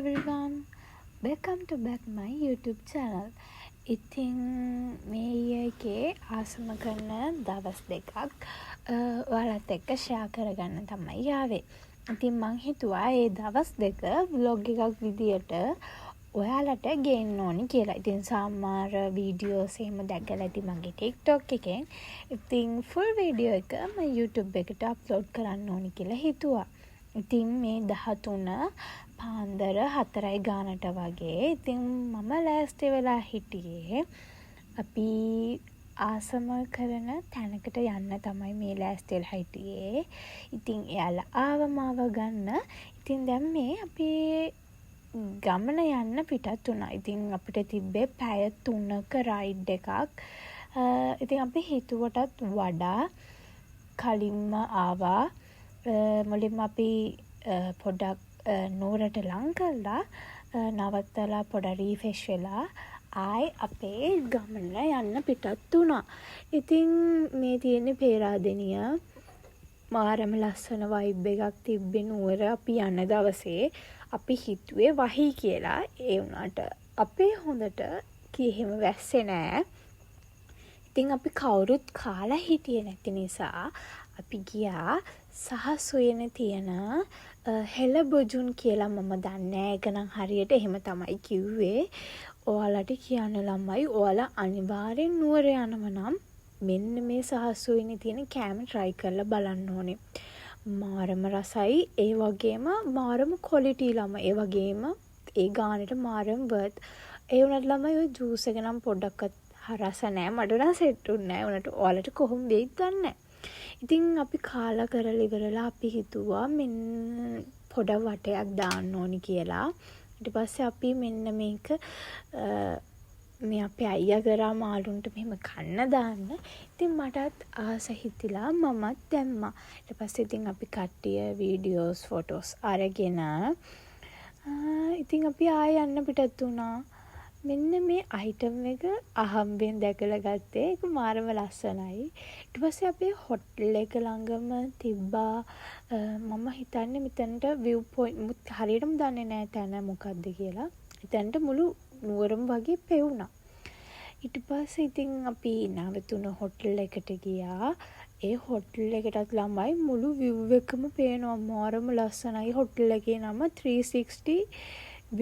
everyone, welcome to back my YouTube channel. ඉතින් මේ ඊයේ ආසම කරන දවස් දෙකක් ඔයාලත් එක්ක ෂෙයා කරගන්න තමයි ආවේ. ඉතින් මං හිතුවා මේ දවස් දෙක vlog එකක් විදියට ඔයාලට ගේන්න ඕනි කියලා. ඉතින් සමහර වීඩියෝස් එහෙම දැකලා ඇති මගේ TikTok එකෙන්. ඉතින් full වීඩියෝ එක මම YouTube එකට අප්ලෝඩ් කරන්න ඕනි කියලා හිතුවා. ඉතින් මේ 13 පාන්දර 4යි ගානට වගේ ඉතින් මම ලෑස්ති වෙලා හිටියේ අපි ආසම කරන තැනකට යන්න තමයි මේ ලෑස්ති වෙලා හිටියේ. ඉතින් එයාලා ආවමාව ගන්න. ඉතින් දැන් මේ අපි ගමන යන්න පිටත් වුණා. ඉතින් අපිට තිබ්බේ පැය 3ක රයිඩ් එකක්. ඉතින් අපි හිතුවටත් වඩා කලින්ම ආවා. මුලින්ම අපි පොඩක් නෝරට ලං කරලා නවත්තලා පොඩ රීෆ්‍රෙෂ් වෙලා ආයි අපේ ගමන යන්න පිටත් වුණා. ඉතින් මේ තියෙන පේරාදෙනිය මාරම ලස්සන වයිබ් එකක් තිබ්බේ නුවර අපි යන දවසේ. අපි හිතුවේ වහී කියලා. ඒ වුණාට අපේ හොඳට කියෙහෙම වැස්සේ නෑ. ඉතින් අපි කවුරුත් කාලා හිටියේ නැති නිසා අපි ගියා සහසොයන තියෙන හෙළබොජුන් කියලා. මම දන්නේ ඒක නම් හරියට එහෙම තමයි කිව්වේ. ඔයාලට කියන්න ළමයි ඔයාලා අනිවාර්යෙන් නුවර යනව නම් මෙන්න මේ සහසොයන තියෙන කෑම try කරලා බලන්න ඕනේ. මාරම රසයි. ඒ වගේම මාරම quality ළමයි. ඒ වගේම ඒ ගානට මාරම worth. ඒ වුණත් ළමයි ඔය ජූස් එක නම් පොඩ්ඩක්වත් රස නැහැ. මට නම් සෙට් උන්නේ නැහැ. උනට ඔයාලට කොහොම වෙයිද දන්නේ නැහැ. ඉතින් අපි කාලා කරලා ඉවරලා අපි හිතුවා මෙන්න පොඩ වටයක් දාන්න ඕනි කියලා. ඊට පස්සේ අපි මෙන්න මේක මේ අපේ අයියා කරා මාළුන්ට මෙහෙම කන්න දාන්න. ඉතින් මටත් ආස හිතිලා මමත් දැම්මා. ඊට පස්සේ ඉතින් අපි කට්ටිය වීඩියෝස් ෆොටෝස් අරගෙන ඉතින් අපි ආයෙ යන්න පිටත් වුණා. මෙන්න මේ අයිටම් එක අහම්බෙන් දැකලා ගත්තේ. ඒක මාරම ලස්සනයි. ඊට පස්සේ අපේ හොටල් එක ළඟම තිබ්බා. මම හිතන්නේ මෙතනට view point හරියටම දන්නේ නැහැ තැන මොකද්ද කියලා. එතනට මුළු නුවරම වගේ පෙවුණා. ඊට පස්සේ ඉතින් අපි නැවතුණු හොටල් එකට ගියා. ඒ හොටල් එකටත් ළමයි මුළු view එකම පේනවා. මාරම ලස්සනයි. හොටල් එකේ නම 360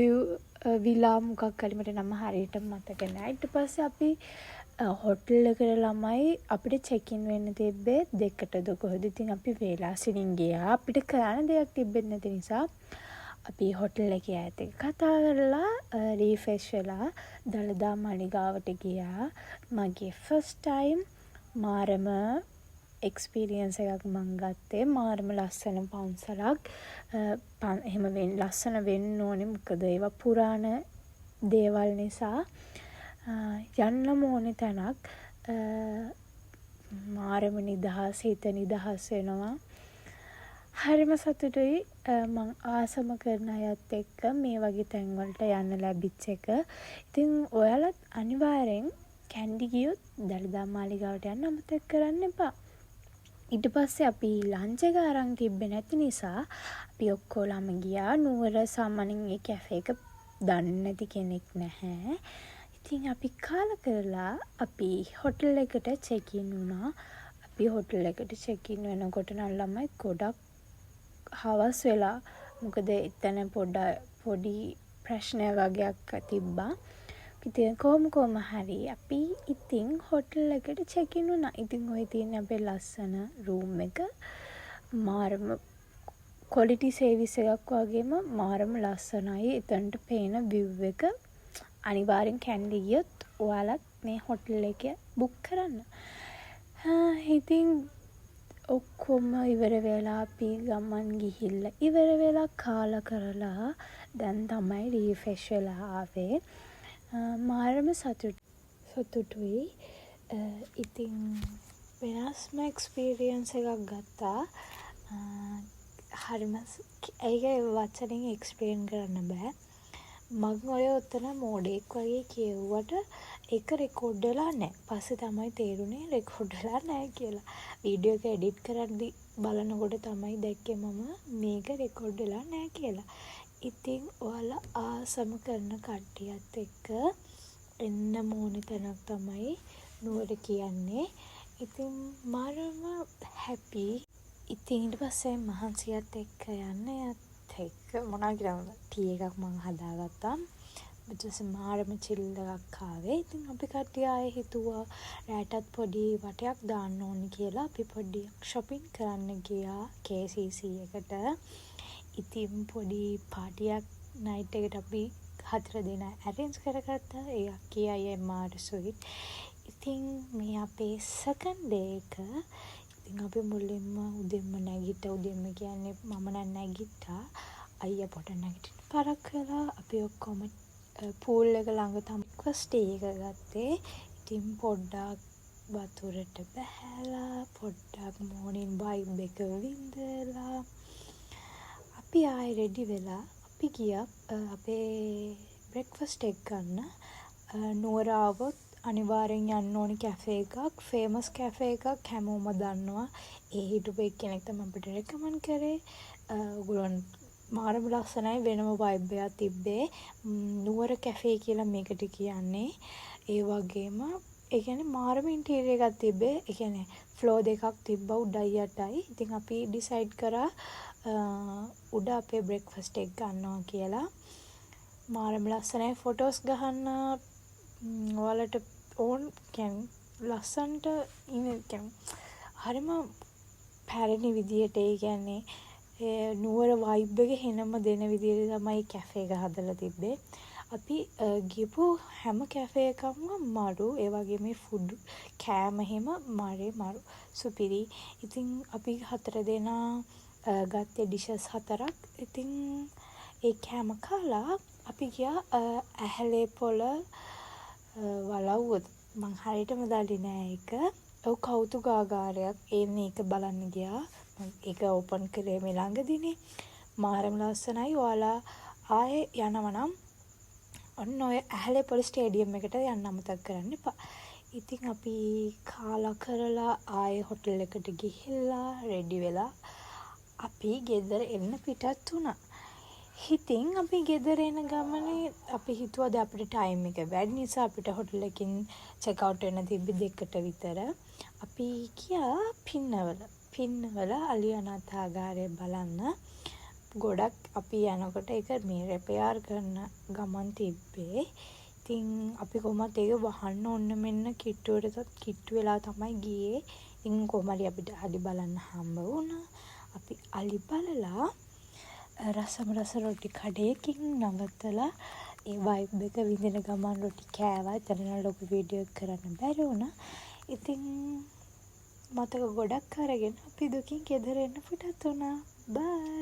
view විලා මොකක් හරි මට නම හරියට මතක නෑ. ඊට පස්සේ අපි හොටල් එකට ළමයි අපිට චෙක් ඉන් වෙන්න තිබ්බේ 2ටද කොහෙද. ඉතින් අපි වේලාසිනින් ගියා. අපිට කරන්න දෙයක් තිබෙන්නේ නැති නිසා අපි හොටල් එකේ අයත් එක්ක කතා කරලා රීෆ්‍රෙෂ් වෙලා දළදා මණිගාවට ගියා. මගේ ෆස්ට් ටයිම් මාරම එක්ස්පීරියන්ස් එකක් මං ගත්තේ. මාරම ලස්සන පන්සලක්. එහෙම ලස්සන වෙන්න ඕනේ. මොකද ඒවා පුරාණ දේවල් නිසා යන්නම ඕනේ තැනක්. මාරම නිදහස් හිත නිදහස් වෙනවා. හරිම සතුටුයි මං ආසම කරන අයත් එක්ක මේ වගේ තැන් වලට යන්න ලැබිච්ච එක. ඉතින් ඔයාලත් අනිවාර්යෙන් කැන්ඩි ගියොත් දළදා මාලිගාවට යන්න අමතක කරන්න එපා. ඊට පස්සේ අපි ලන්ච් එක අරන් තිබ්බේ නැති නිසා අපි ඔක්කොලම ගියා නුවර. සාමාන්‍යයෙන් ඒ කැෆේ එක දන්නේ නැති කෙනෙක් නැහැ. ඉතින් අපි කාලා කරලා අපි හොටල් එකට චෙක් ඉන් වුණා. අපි හොටල් එකට චෙක් ඉන් වෙනකොට නම් ළමයි ගොඩක් හවස් වෙලා. මොකද එතන පොඩි ප්‍රශ්න වගේක් තිබ්බා. ඉතින් කොහොම හරි අපි ඉතින් හොටල් එකට චෙක් ඉන් වුණා. ඉතින් ඔය තියෙන අපේ ලස්සන රූම් එක මාරම ක්වොලිටි සර්විස් එකක් වගේම මාරම ලස්සනයි. එතනට පේන view එක අනිවාර්යෙන් කැන්ඩි ගියොත් ඔයාලත් මේ හොටල් එක බුක් කරන්න. ඉතින් ඔක්කොම ඉවර වෙලා අපි ගමන් ගිහිල්ලා ඉවර වෙලා කාලා කරලා දැන් තමයි රීෆ්‍රෙෂ් වෙලා ආවේ. මාරම සතුටුයි. ඉතින් වෙනස්ම එක්ස්පීරියන්ස් එකක් ගත්තා. හරිම ඒක වචනෙන් එක්ස්ප්ලේන් කරන්න බෑ. මම ඔය උතන මෝඩෙක් වගේ කියුවට ඒක රෙකෝඩ් වෙලා නැහැ. පස්සේ තමයි තේරුනේ රෙකෝඩ් වෙලා නැහැ කියලා. වීඩියෝ එක එඩිට් කරද්දි බලනකොට තමයි දැක්කේ මම මේක රෙකෝඩ් වෙලා නැහැ කියලා. ඉතින් ඔයාලා ආසම කරන කට්ටියත් එක්ක එන්න ඕනෙ තැනක් තමයි නුවර කියන්නේ. ඉතින් මාරම හැපි. ඉතින් ඊට පස්සේ මහන්සියත් එක්ක යන්න එයත් එක්ක මොනවා කියලාද ටී එකක් මම හදාගත්තා. ඊට පස්සේ මාරම චිල් එකක් ආවේ. ඉතින් අපි කට්ටිය ආයේ හිතුවා රැටත් පොඩි වටයක් දාන්න ඕනි කියලා අපි පොඩ්ඩක් shopping කරන්න ගියා KCC එකට. ඉතින් පොඩි පාටියක් නයිට් එකට අපි 4 දෙනා arrange කරගත්තා. ඒ අක්කී අයියා මාර sweet. ඉතින් මේ අපේ second day එක. ඉතින් අපි මුලින්ම උදෙන්ම කියන්නේ මම නම් නැගිට්ටා. අයියා පොඩ නැගිටින්න පරක් වෙලා අපි ඔක්කොම පූල් එක ළඟ තමයි ස්ටේ එක ගත්තේ. ඉතින් පොඩ්ඩක් වතුරට බහැලා පොඩ්ඩක් morning vibe එක විඳලා අපි ආයෙ රෙඩි වෙලා අපි ගියා අපේ බ්‍රෙක්ෆාස්ට් එක ගන්න. නුවර ආවොත් අනිවාර්යෙන් යන්න ඕනි කැෆේ එකක්, ෆේමස් කැෆේ එකක් හැමෝම දන්නවා. ඒ හිටපු එක්කෙනෙක් තමයි අපිට රෙකමන්ඩ් කරේ. ඔයගොල්ලන් මාරම ලස්සනයි වෙනම vibe එකක් තිබ්බේ. නුවර කැෆේ කියලා මේකට කියන්නේ. ඒ වගේම ඒ කියන්නේ මාරම ඉන්ටීරියර් එකක් තිබ්බේ. ඒ කියන්නේ ෆ්ලෝ දෙකක් තිබ්බා උඩයි යටයි. ඉතින් අපි ඩිසයිඩ් කරා උඩ අපේ බ්‍රෙක්ෆාස්ට් එක ගන්නවා කියලා. මාරම ලස්සනයි ෆොටෝස් ගහන්න ඔයාලට ඕන් කියන්නේ ලස්සන්ට හරිම පැරණි විදියට ඒ කියන්නේ නුවර වයිබ් එක හෙනම දෙන විදියට තමයි කැෆේ එක හදලා තිබ්බේ. අපි ගිහපු හැම කැෆේ එකක්ම මරු. ඒ වගේ මේ ෆුඩ් කෑම එහෙම මරු සුපිරි. ඉතින් අපි 4 දෙනා ගත්තේ ඩිෂස් 4ක්. ඉතින් ඒ කෑම කාලා අපි ගියා ඇහැලේ පොළ වලව්වද මං හරියටම දන්නේ නෑ ඒක. ඔව් කෞතුකාගාරයක්. ඒක බලන්න ගියා. ඒක ඕපන් කරේ මේ ළඟදීනේ. මාරම ලස්සනයි. ඔයාලා ආයේ යනවා නම් ඔන්න ඔය ඇහැලේ පොළ ස්ටේඩියම් එකට යන්න අමතක කරන්න එපා. ඉතින් අපි කාලා කරලා ආයේ හොටෙල් එකට ගිහිල්ලා රෙඩි වෙලා අපි ගෙදර එන්න පිටත් වුණා. ඉතින් අපි ගෙදර එන ගමනේ අපි හිතුවා අපිට ටයිම් එක වැඩි නිසා අපිට හොටෙල් එකකින් චෙක් අවුට් වෙන්න තිබ්බි 2ට විතර. අපි ගියා පින්නවල අලි අනාථාගාරය බලන්න. ගොඩක් අපි යනකොට ඒක මේ රිපෙයාර් කරන ගමන් තිබ්බේ. ඉතින් අපි කොහොමද ඒක වහන්න ඕන මෙන්න කිට්ටු වෙලා තමයි ගියේ. ඉතින් කොහමද අපිට අලි බලන්න හම්බ වුණා. අපි අලි බලලා රසම රස රොටි කඩේකින් නවත්තලා ඒ වයිබ් එක විඳින ගමන් රොටි කෑවා. එතන ලොකු වීඩියෝ එකක් කරන්න බැරි වුණා. ඉතින් මතක ගොඩක් අරගෙන අපි දුකින් ගෙදර එන්න පිටත් වුණා. බයි.